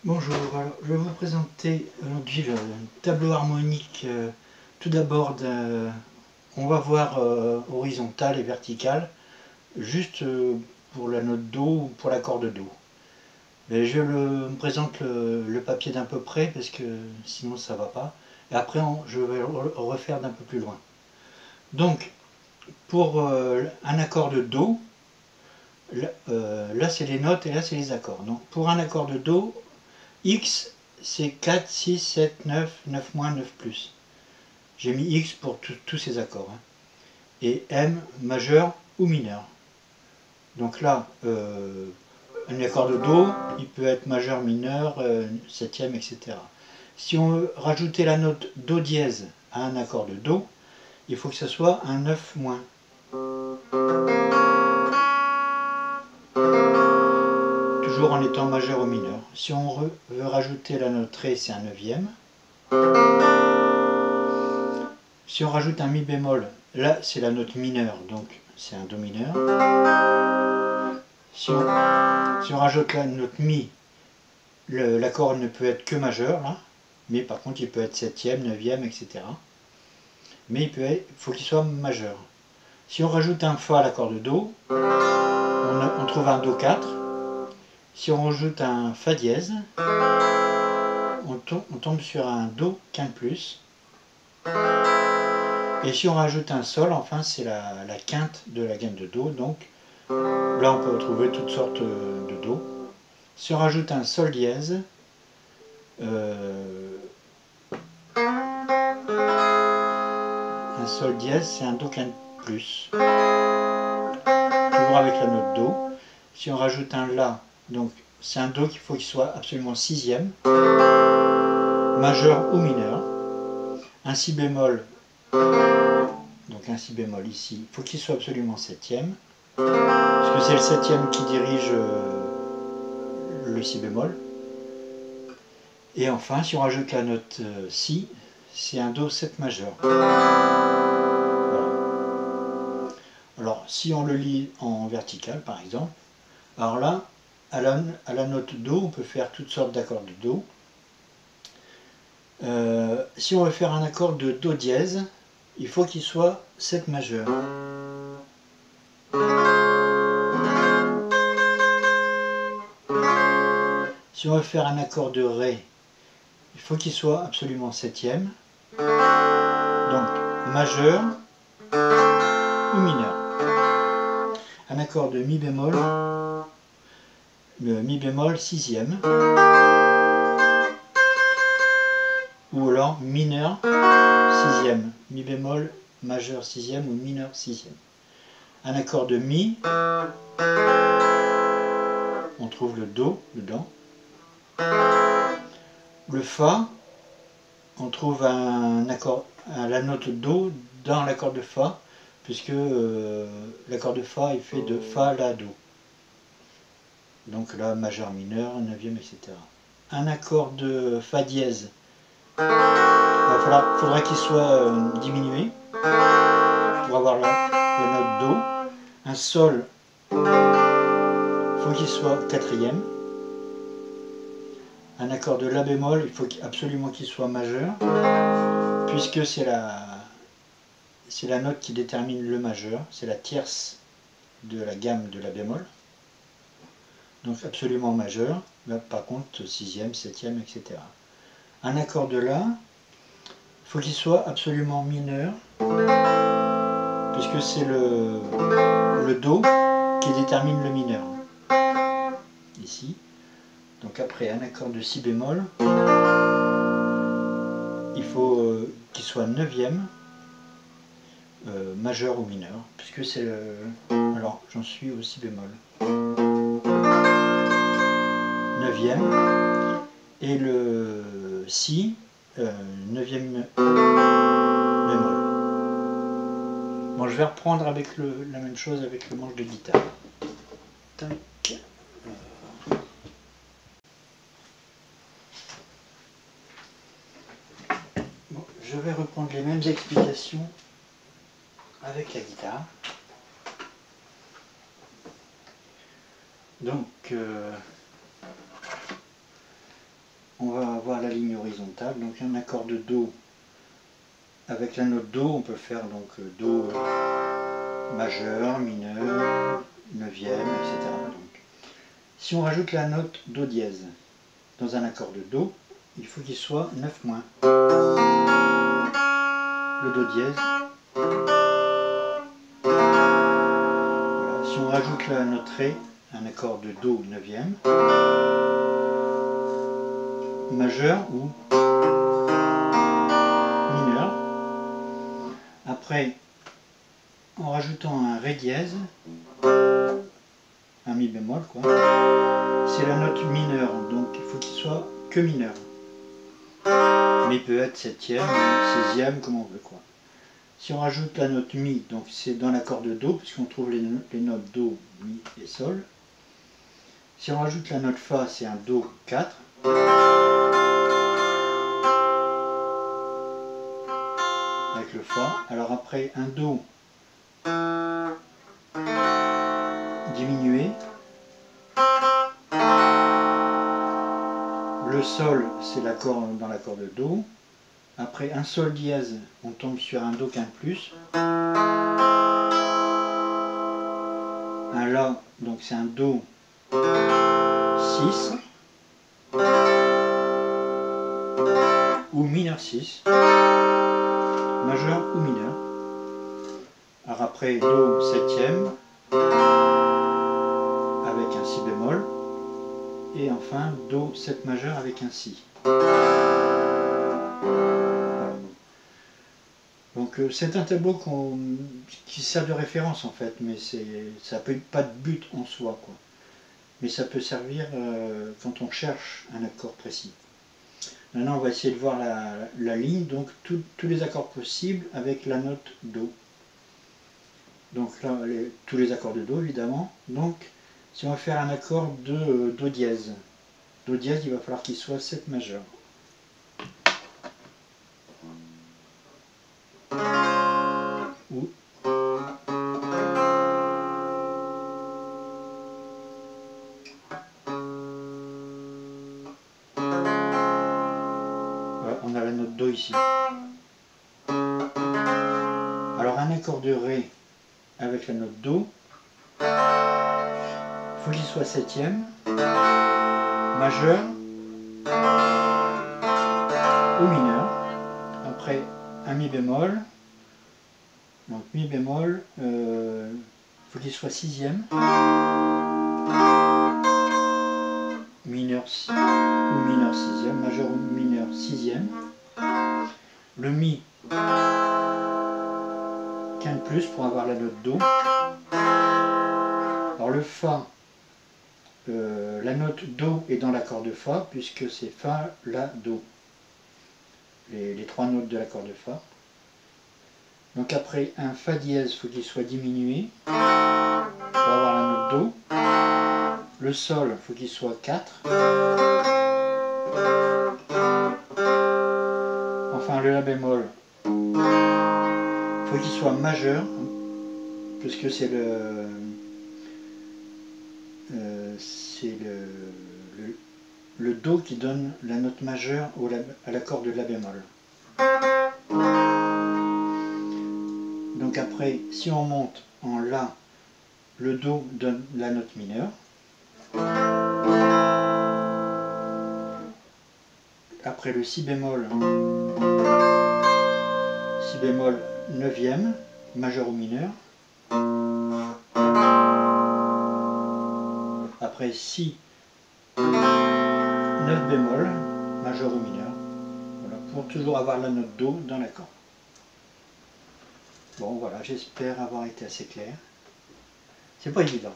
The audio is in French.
Bonjour, alors, je vais vous présenter aujourd'hui le tableau harmonique. Tout d'abord, on va voir horizontal et vertical, juste pour la note Do ou pour l'accord de Do. Mais je me présente le papier d'un peu près parce que sinon ça va pas. Et après, je vais refaire d'un peu plus loin. Donc, pour un accord de Do, là c'est les notes et là c'est les accords. Donc, pour un accord de Do, X c'est 4, 6, 7, 9, 9 moins, 9 plus. J'ai mis X pour tous ces accords. Hein. Et M majeur ou mineur. Donc là, un accord de Do, il peut être majeur, mineur, septième, etc. Si on veut rajouter la note Do dièse à un accord de Do, il faut que ce soit un 9 moins. Toujours en étant majeur ou mineur. Si on veut rajouter la note Ré, c'est un neuvième. Si on rajoute un Mi bémol, là c'est la note mineure, donc c'est un Do mineur. Si on rajoute la note Mi, l'accord ne peut être que majeur, là, mais par contre il peut être septième, neuvième, etc. Mais il faut qu'il soit majeur. Si on rajoute un Fa à l'accord de Do, on trouve un Do 4. Si on rajoute un Fa dièse, on tombe sur un Do quinte plus. Et si on rajoute un Sol, enfin c'est la quinte de la gamme de Do, donc là on peut retrouver toutes sortes de Do. Si on rajoute un Sol dièse, un Sol dièse c'est un Do quinte plus, toujours avec la note Do. Si on rajoute un La, donc c'est un Do qu'il faut qu'il soit absolument sixième, majeur ou mineur. Un Si bémol, donc un Si bémol ici, il faut qu'il soit absolument septième, parce que c'est le septième qui dirige le Si bémol. Et enfin, si on rajoute la note Si, c'est un Do 7 majeur. Voilà. Alors, si on le lit en vertical, par exemple, alors là, à la note Do, on peut faire toutes sortes d'accords de Do. Si on veut faire un accord de Do dièse, il faut qu'il soit 7 majeur. Si on veut faire un accord de Ré, il faut qu'il soit absolument septième. Donc majeur ou mineur. Un accord de Mi bémol, le Mi bémol sixième. Ou alors mineur sixième. Mi bémol majeur sixième ou mineur sixième. Un accord de Mi, on trouve le Do dedans. Le Fa, on trouve la note Do dans l'accord de Fa, puisque l'accord de Fa est fait de Fa, La, Do. Donc là, majeur, mineur, neuvième, etc. Un accord de Fa dièse, il faudra qu'il soit diminué pour avoir la note Do. Un Sol, il faut qu'il soit quatrième. Un accord de La bémol, il faut absolument qu'il soit majeur, puisque c'est la note qui détermine le majeur, c'est la tierce de la gamme de La bémol. Donc absolument majeur, là par contre sixième, septième, etc. Un accord de La, il faut qu'il soit absolument mineur, puisque c'est le Do qui détermine le mineur. Ici. Donc après un accord de Si bémol, il faut qu'il soit neuvième, majeur ou mineur, puisque c'est le... Alors j'en suis au Si bémol. Neuvième, et le Si, neuvième bémol. Bon, je vais reprendre avec la même chose avec le manche de guitare. Tac. Bon, je vais reprendre les mêmes explications avec la guitare. Donc, avoir la ligne horizontale. Donc un accord de Do avec la note Do, on peut faire donc Do majeur, mineur, neuvième, etc. Donc, si on rajoute la note Do dièse dans un accord de Do, il faut qu'il soit 9-. Le Do dièse. Voilà. Si on rajoute la note Ré, un accord de Do neuvième, majeur ou mineur. Après, en rajoutant un Ré dièse, un Mi bémol, quoi, c'est la note mineure, donc il faut qu'il soit que mineur. Mais il peut être septième, sixième, comme on veut, quoi. Si on rajoute la note Mi, donc c'est dans l'accord de Do, puisqu'on trouve les notes Do, Mi et Sol. Si on rajoute la note Fa, c'est un Do 4. Avec le Fa. Alors après, un Do diminué. Le Sol, c'est l'accord dans l'accord de Do. Après un Sol dièse, on tombe sur un Do quinte plus. Un La, donc c'est un Do 6. Ou mineur 6. Majeur ou mineur. Alors après Do septième. Avec un Si bémol. Et enfin Do 7 majeur avec un Si. Voilà. Donc c'est un tableau qui sert de référence en fait, mais ça peut pas de but en soi, quoi. Mais ça peut servir quand on cherche un accord précis. Maintenant on va essayer de voir la ligne, donc tous les accords possibles avec la note Do. Donc là, tous les accords de Do évidemment. Donc si on va faire un accord de Do dièse, Do dièse, il va falloir qu'il soit 7 majeur. Ou voilà, on a la note Do ici. Alors un accord de Ré avec la note Do, il faut qu'il soit septième, majeur ou mineur. Après un Mi bémol, donc Mi bémol, il faut qu'il soit sixième, mineur ou mineur sixième, majeur ou mineur sixième. Le Mi quinte plus pour avoir la note Do. Alors le Fa, la note Do est dans l'accord de Fa, puisque c'est Fa, La, Do. Les trois notes de l'accord de Fa. Donc après un Fa dièse, il faut qu'il soit diminué pour avoir la note Do. Le Sol, il faut qu'il soit 4. Enfin le La bémol, il faut qu'il soit majeur, puisque c'est le Do qui donne la note majeure à l'accord de La bémol. Donc après, si on monte en La, le Do donne la note mineure. Après le Si bémol, Si bémol neuvième, majeur ou mineur. Après Si 9 bémol, majeur ou mineur. Voilà, pour toujours avoir la note Do dans l'accord. Bon voilà, j'espère avoir été assez clair. C'est pas évident.